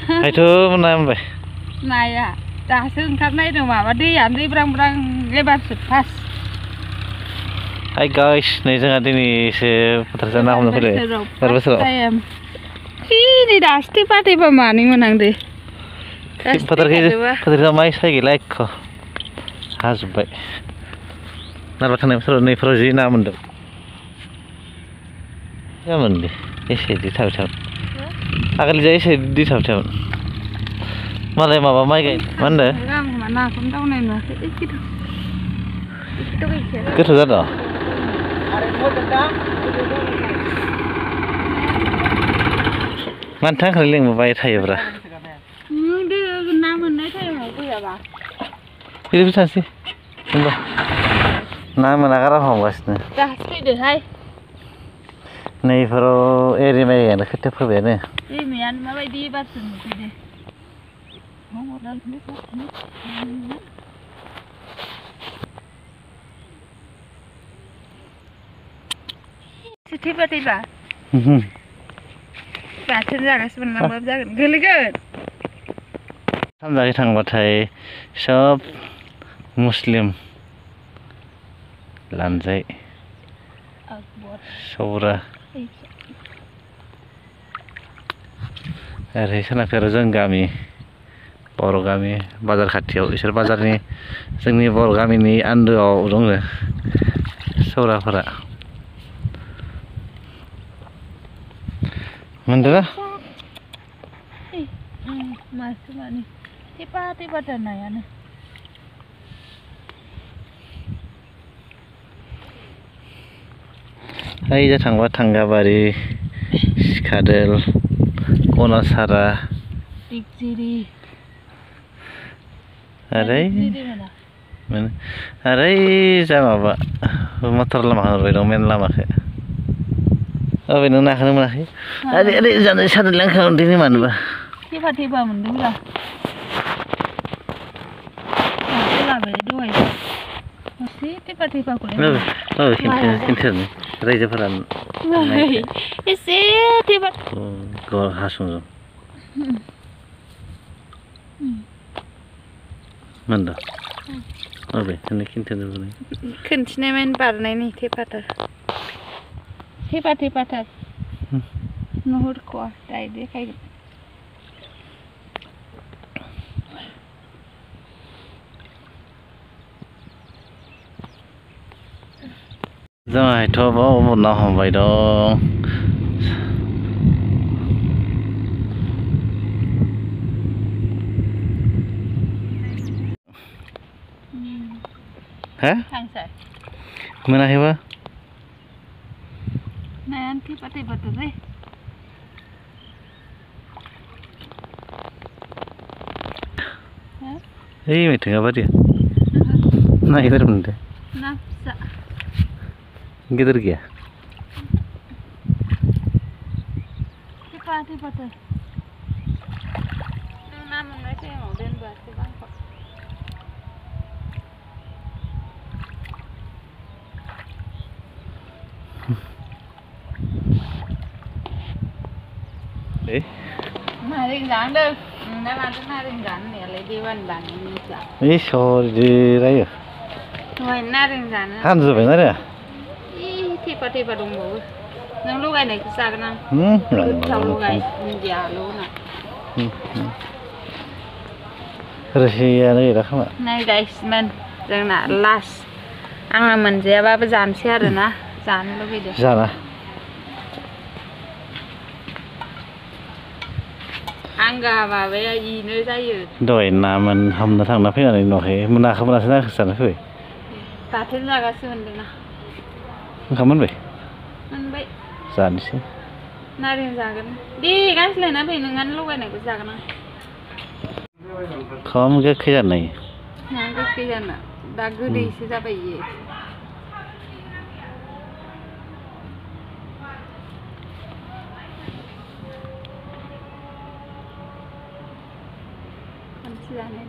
फायथ' ना मोनबाय नाया दासो ओंखारनाय दं माबा दैयानो दै ब्रां ब्रां एबारसो फार्स्ट हाय गाइस नै जोंहा दिनैसो फोथारजों ना हमनो फैदों एबार बोसोराव नै दासो दैबा मानै मोनांदो फोथारखौ माइ साय गैला एख' हाजोब्बाय नारबा थांनाय बोसोराव नैफोराव जि ना मोनदों जामोन दे एसे दै थाबाय थागोन आगोल जा एसे दै थाबाय थागोन मालाय माबा माइ गाय मा होनदों नाखौनो दावनाय नुवाखै गोथौ जादों मानो थांखौ लिंबाय थायोब्रा ना मोननाय टाइमाव फैयाबा बिदिबो थांसै होनबा ना मोनागारा हमगासिनो दासो फैदोहाय नैफोराव एरि माइ गायनो खोथिया फोबायानो दैमायानो माबायदि एबारसो नुफैदो थैबा बाथोन जागासिनो मोनलांबाबो जागोन गोलैगोन सानजाखै थांबाथाय सब मुस्लिम लानजाय सौरा ओरै सोनाबखै आरो जों गामि बर' गामि बाजार खाथियाव बिसोर बाजारनि जोंनि बर' गामिनि आन्दोआव दङ सौराफोरा मोनदोंना मासे मानै थेफा नायानो ओइजा थांबा थांगाबारि सिखादोल कनासारा दिगजिरि ओरै मोनो ओरै जा माबा मटर लामा होनबाय दं मेन लामाखौ अबे नों नाखौनो मोनाखै ओरै ओरै जानो सानदोंलां खालामदों मानोबा थेफा मोनदोंब्रा लाबाय दहाय थेफाखौलाय खिन्थानो रायजोफोरा एसे थेफा हासुंजों मोनदा अबे खिन्थानो खोन्थिनाय माने बारनायनि थेफाथार नुहुरख'वा दाय देखायगोन जोंहाथ' बाव ना हमबाय दं हा मोनाखैबा नायानो थेफाथारलै ओइ मैथोङा बारिया नागिर मोनदो ना फिसा गिदिर गैया थेफाथार नों ना मोननाय टाइमाव दोनबोआसै बांखौ नारें जादों दा माथो नारें जानो होननायालाय दैबाना बानायनो मिथिला रायो दहाय नारें जानो हानजोब्बाय नारेंआ थेफा दंबावो नों लगायनायखौ जागोन आं गोथाव लगाय दुन्दियाल' होना रोसियानो गैला खोमा नाय गाइसमोन जोंना लास्ट आङो मोनजायाबाबो जानोसै आरोना जानो लुगैदों जाना आंगा माबाया इनो जायो दहाय ना हमनो थांना फैनानै नुवाखै नाखौ मोनासै जानो फैबाय बाथोन जागासिनो मोनदोंना ओंखाम मोनबाय जानोसै नारें जागोन दे गांसे लायना फै नोंहानो लगायनायखौ जागोन आं खम गोखै जानो नायो ना गोखै जाना दा गोदैसो जाबाय इयो खनसे जानाय